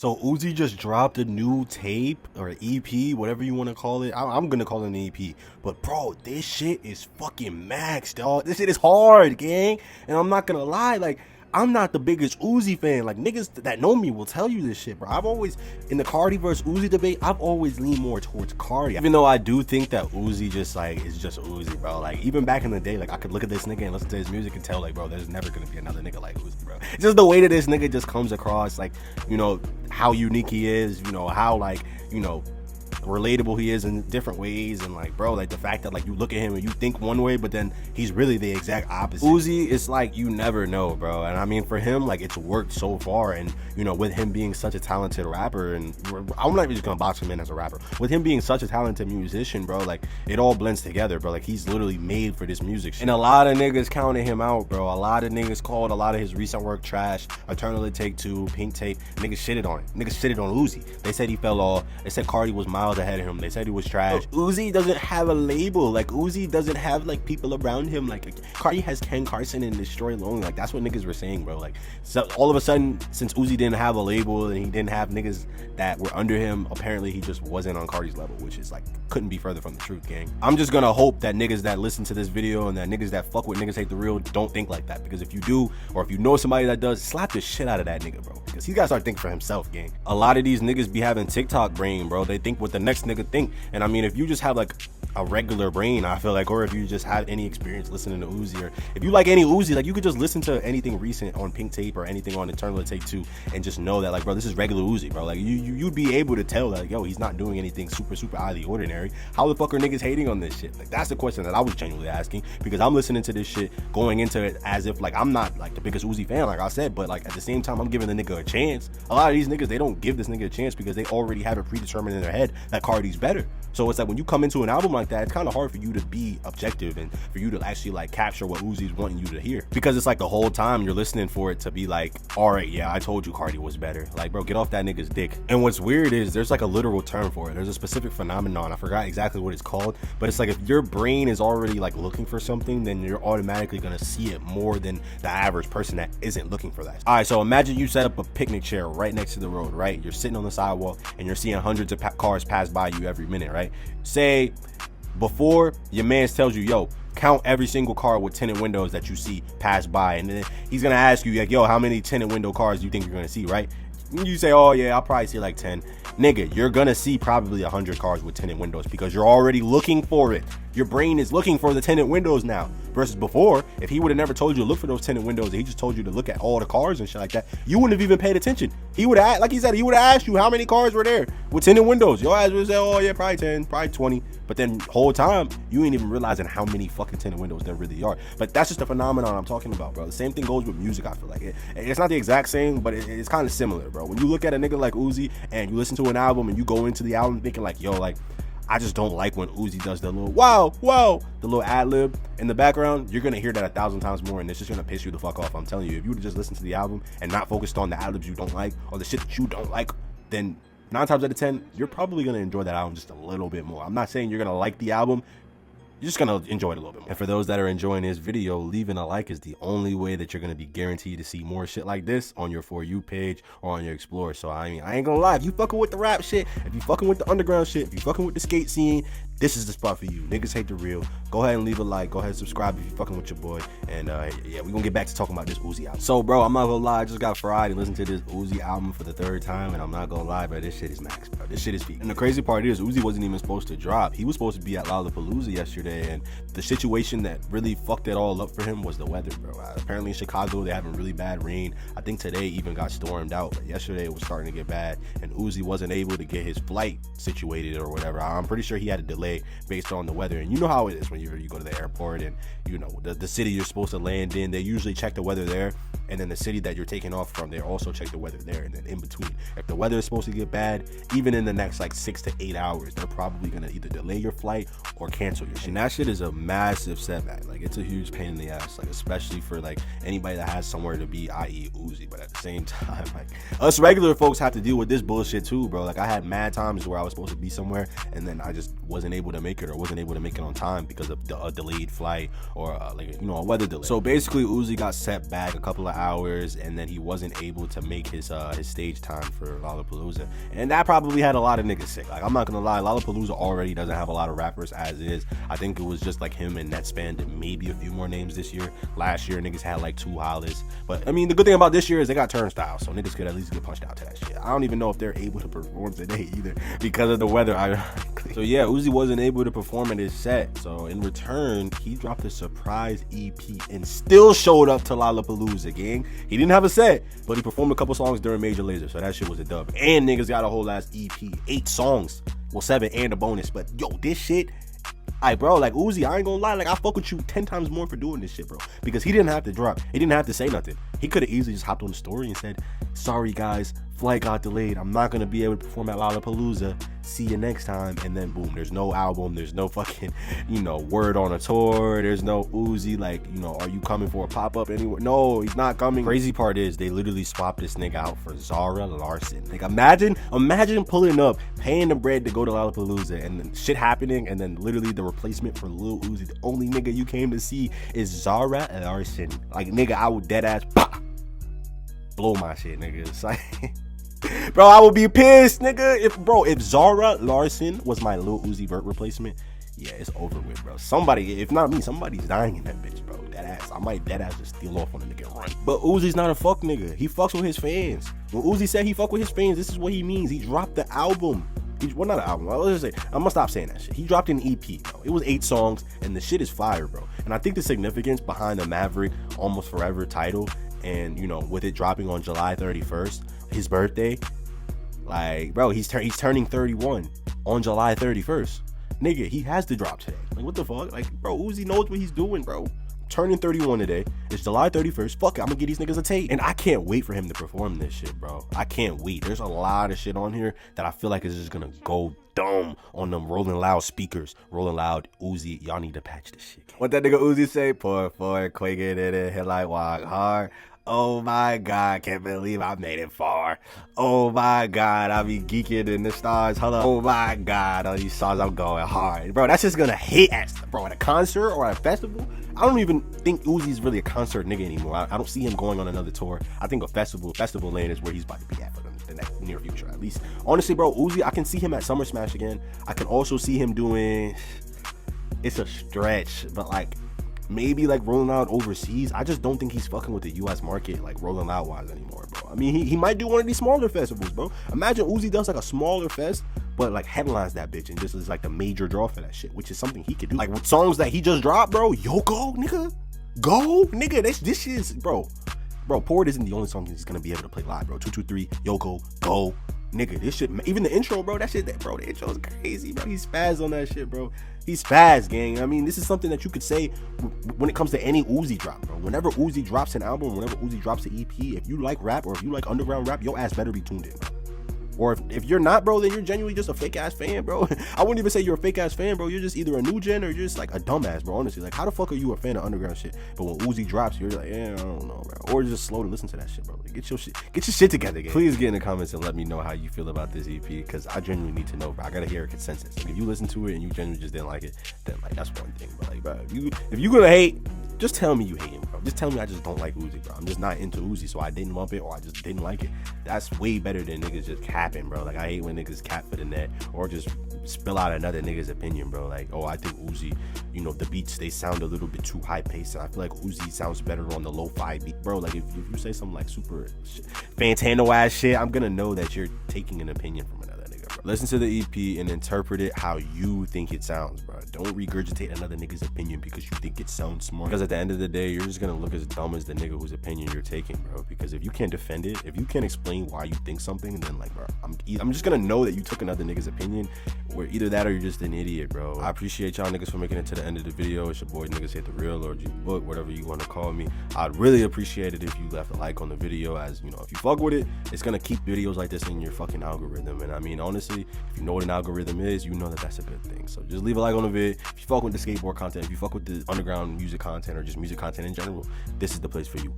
So Uzi just dropped a new tape or EP, whatever you want to call it. I'm gonna call it an EP. But bro, this shit is fucking max, dog. This shit is hard, gang. And I'm not gonna lie, like, I'm not the biggest Uzi fan. Like, niggas that know me will tell you this shit, bro. I've always, in the Cardi versus Uzi debate, I've always leaned more towards Cardi. Even though I do think that Uzi just, like, is just Uzi, bro. Like, even back in the day, like, I could look at this nigga and listen to his music and tell, like, bro, there's never gonna be another nigga like Uzi, bro. It's just the way that this nigga just comes across, like, you know, how unique he is, you know, how, like, you know, relatable he is in different ways. And like, bro, like the fact that like you look at him and you think one way, but then he's really the exact opposite. Uzi, it's like you never know, bro. And I mean, for him, like, it's worked so far. And you know, with him being such a talented rapper, and I'm not even just gonna box him in as a rapper, with him being such a talented musician, bro, like it all blends together, bro. Like, he's literally made for this music shit. And a lot of niggas counted him out, bro. A lot of niggas called a lot of his recent work trash. Eternally Take Two, Pink Tape, niggas shitted on it. Niggas shitted on Uzi. They said he fell off. They said Cardi was miles ahead of him. They said he was trash. But Uzi doesn't have a label. Like, Uzi doesn't have like people around him. Like, Cardi has Ken Carson and Destroy Lonely. Like, that's what niggas were saying, bro. Like, so all of a sudden, since Uzi didn't have a label and he didn't have niggas that were under him, apparently he just wasn't on Cardi's level, which is like, couldn't be further from the truth, gang. I'm just gonna hope that niggas that listen to this video and that niggas that fuck with Niggas Hate the Real don't think like that, because if you do, or if you know somebody that does, slap the shit out of that nigga, bro, because he gotta start thinking for himself, gang. A lot of these niggas be having TikTok brain, bro. They think what the next nigga think. And I mean, if you just have like a regular brain, I feel like, or if you just have any experience listening to Uzi, or if you like any Uzi, like, you could just listen to anything recent on Pink Tape or anything on Eternal Take Two and just know that, like, bro, this is regular Uzi, bro. Like, you'd be able to tell that, like, yo, he's not doing anything super out of the ordinary. How the fuck are niggas hating on this shit? Like, that's the question that I was genuinely asking, because I'm listening to this shit, going into it as if like I'm not like the biggest Uzi fan, like I said, but like at the same time I'm giving the nigga a chance. A lot of these niggas, they don't give this nigga a chance because they already have it predetermined in their head that Cardi's better. So it's like, when you come into an album like that, it's kind of hard for you to be objective and for you to actually like capture what Uzi's wanting you to hear, because it's like the whole time you're listening for it to be like, all right, yeah, I told you Cardi was better. Like, bro, get off that nigga's dick. And what's weird is there's like a literal term for it. There's a specific phenomenon, I forgot exactly what it's called, but it's like if your brain is already like looking for something, then you're automatically gonna see it more than the average person that isn't looking for that. All right, so imagine you set up a picnic chair right next to the road, right? You're sitting on the sidewalk and you're seeing hundreds of cars pass by you every minute, right? Say before your man tells you, yo, count every single car with tinted windows that you see pass by, and then he's gonna ask you like, yo, how many tinted window cars do you think you're gonna see, right? You say, oh yeah, I'll probably see like 10. Nigga, you're gonna see probably 100 cars with tinted windows, because you're already looking for it. Your brain is looking for the tinted windows now. Versus before, if he would have never told you to look for those tinted windows and he just told you to look at all the cars and shit like that, you wouldn't have even paid attention. He would have, like he said, he would have asked you how many cars were there with tinted windows. Your ass would say, oh yeah, probably 10, probably 20. But then whole time, you ain't even realizing how many fucking tinted windows there really are. But that's just a phenomenon I'm talking about, bro. The same thing goes with music, I feel like. It's not the exact same, but it's kind of similar, bro. When you look at a nigga like Uzi and you listen to an album and you go into the album thinking like, yo, like, I just don't like when Uzi does the little wow, the little ad-lib in the background. You're gonna hear that 1,000 times more, and it's just gonna piss you the fuck off. I'm telling you, if you would just listen to the album and not focused on the ad-libs you don't like or the shit that you don't like, then 9 times out of 10, you're probably gonna enjoy that album just a little bit more. I'm not saying you're gonna like the album. You're just gonna enjoy it a little bit more. And for those that are enjoying this video, leaving a like is the only way that you're gonna be guaranteed to see more shit like this on your For You page or on your Explore. So I mean, I ain't gonna lie, if you fucking with the rap shit, if you fucking with the underground shit, if you fucking with the skate scene, this is the spot for you. Niggas Hate the Real. Go ahead and leave a like. Go ahead and subscribe if you fucking with your boy. And yeah, we gonna get back to talking about this Uzi album. So bro, I'm not gonna lie, I just got fried and listened to this Uzi album for the 3rd time, and I'm not gonna lie, bro, this shit is max, bro. This shit is peak. And the crazy part is, Uzi wasn't even supposed to drop. He was supposed to be at Lollapalooza yesterday, and the situation that really fucked it all up for him was the weather, bro. Apparently in Chicago, they having really bad rain. I think today even got stormed out, but yesterday it was starting to get bad, and Uzi wasn't able to get his flight situated or whatever. I'm pretty sure he had a delay based on the weather. And you know how it is when you go to the airport, and you know the city you're supposed to land in, they usually check the weather there, and then the city that you're taking off from, they also check the weather there. And then in between, if the weather is supposed to get bad, even in the next like 6 to 8 hours, they're probably gonna either delay your flight or cancel your shit. And that shit is a massive setback. Like, it's a huge pain in the ass, like especially for like anybody that has somewhere to be, i.e. Uzi. But at the same time, like, us regular folks have to deal with this bullshit too, bro. Like, I had mad times where I was supposed to be somewhere and then I just wasn't able to make it, or wasn't able to make it on time because of a delayed flight or like, you know, a weather delay. So basically Uzi got set back a couple of hours, and then he wasn't able to make his stage time for Lollapalooza, and that probably had a lot of niggas sick. Like, I'm not gonna lie, Lollapalooza already doesn't have a lot of rappers as is. I think it was just like him and Netspan, and maybe a few more names this year. Last year niggas had like 2 hollers, but I mean the good thing about this year is they got turnstiles, so niggas could at least get punched out to that shit. I don't even know if they're able to perform today either because of the weather, ironically. So yeah, Uzi wasn't able to perform at his set, so in return he dropped a surprise EP and still showed up to Lollapalooza, gang. He didn't have a set, but he performed a couple songs during Major Lazer, so that shit was a dub. And niggas got a whole ass EP, 8 songs, well 7 and a bonus. But yo, this shit, bro, like Uzi, I ain't gonna lie, like I fuck with you 10 times more for doing this shit, bro, because he didn't have to drop, he didn't have to say nothing. He could have easily just hopped on the story and said, sorry guys, flight got delayed, I'm not gonna be able to perform at Lollapalooza, see you next time. And then boom, there's no album, there's no fucking, word on a tour, there's no Uzi, like, are you coming for a pop-up anywhere? No, he's not coming. Crazy part is they literally swapped this nigga out for Zara Larsson. Like, imagine pulling up, paying the bread to go to Lollapalooza, and then shit happening, and then literally the replacement for Lil Uzi, the only nigga you came to see is Zara Larsson. Like, nigga, I would dead ass blow my shit, nigga. It's like, bro, I would be pissed, nigga. If Zara Larsson was my Lil Uzi Vert replacement, yeah, it's over with, bro. Somebody, if not me, somebody's dying in that bitch, bro. Dead ass. I might dead ass just steal off on a nigga and run. But Uzi's not a fuck nigga. He fucks with his fans. When Uzi said he fuck with his fans, this is what he means. He dropped the album. Well, not an album. Let's just say, I'm gonna stop saying that shit. He dropped an EP, bro. It was 8 songs, and the shit is fire, bro. And I think the significance behind the Maverick Almost Forever title, and with it dropping on July 31st, his birthday, like, bro, he's turning 31 on July 31st. Nigga, he has to drop today. Like, what the fuck? Like, bro, Uzi knows what he's doing, bro. Turning 31 today. It's July 31st. Fuck it, I'm gonna get these niggas a tape. And I can't wait for him to perform this shit, bro. I can't wait. There's a lot of shit on here that I feel like is just gonna go dumb on them Rolling Loud speakers. Rolling Loud, Uzi, y'all need to patch this shit. What that nigga Uzi say? Pour forward, quaking in it, headlight walk hard. Oh my God, can't believe I made it far. Oh my God, I be geeking in the stars. Hold up. Oh my God, on these songs I'm going hard. Bro, that's just gonna hit us, bro, at a concert or at a festival. I don't even think Uzi's really a concert nigga anymore. I don't see him going on another tour. I think a festival land is where he's about to be at for the next near future, at least. Honestly, bro, Uzi, I can see him at Summer Smash again. I can also see him doing, it's a stretch, but like, maybe like Rolling Loud overseas. I just don't think he's fucking with the US market like Rolling Loud wise anymore, bro. I mean, he might do one of these smaller festivals, bro. Imagine Uzi does like a smaller fest, but like headlines that bitch and just is like the major draw for that shit, which is something he could do. Like with songs that he just dropped, bro. Yo, go, nigga. Go, nigga. This shit is, bro. Port isn't the only song he's gonna be able to play live, bro. 223, Yoko, go. Nigga, this shit, even the intro, bro, that shit, the intro is crazy, bro. He's spazzed on that shit, bro. He's spazzed, gang. I mean, this is something that you could say when it comes to any Uzi drop, bro. Whenever Uzi drops an album, whenever Uzi drops an EP, if you like rap or if you like underground rap, your ass better be tuned in, bro. Or if you're not, bro, then you're genuinely just a fake ass fan, bro. I wouldn't even say you're a fake ass fan, bro. You're just either a new gen or you're just like a dumbass, bro. Honestly, like, how the fuck are you a fan of underground shit? But when Uzi drops, you're like, yeah, I don't know, bro. Or just slow to listen to that shit, bro. Like, get your shit together, gang. Please get in the comments and let me know how you feel about this EP, because I genuinely need to know, bro. I gotta hear a consensus. Like, if you listen to it and you genuinely just didn't like it, then like that's one thing. But like, bro, if you gonna hate, just tell me you hate him, bro. Just tell me I just don't like Uzi, bro. I'm just not into Uzi, so I didn't lump it or I just didn't like it. That's way better than niggas just capping, bro. Like, I hate when niggas cap for the net or just spill out another nigga's opinion, bro. Like, oh, I think Uzi, the beats, they sound a little bit too high paced, and I feel like Uzi sounds better on the lo-fi beat, bro. Like, if you say some like super Fantano ass shit, I'm gonna know that you're taking an opinion from another nigga, bro. Listen to the EP and interpret it how you think it sounds, bro. Don't regurgitate another nigga's opinion because you think it sounds smart, because at the end of the day, you're just gonna look as dumb as the nigga whose opinion you're taking, bro. Because if you can't defend it, if you can't explain why you think something, then like, bro, I'm just gonna know that you took another nigga's opinion, or either that or you're just an idiot, bro. I appreciate y'all niggas for making it to the end of the video. It's your boy Niggas Hit the Real, or G-Book, whatever you want to call me. I'd really appreciate it if you left a like on the video, as if you fuck with it, it's gonna keep videos like this in your fucking algorithm. And I mean, honestly, if you know what an algorithm is, you know that that's a good thing. So just leave a like on the vid. If you fuck with the skateboard content, if you fuck with the underground music content or just music content in general, this is the place for you.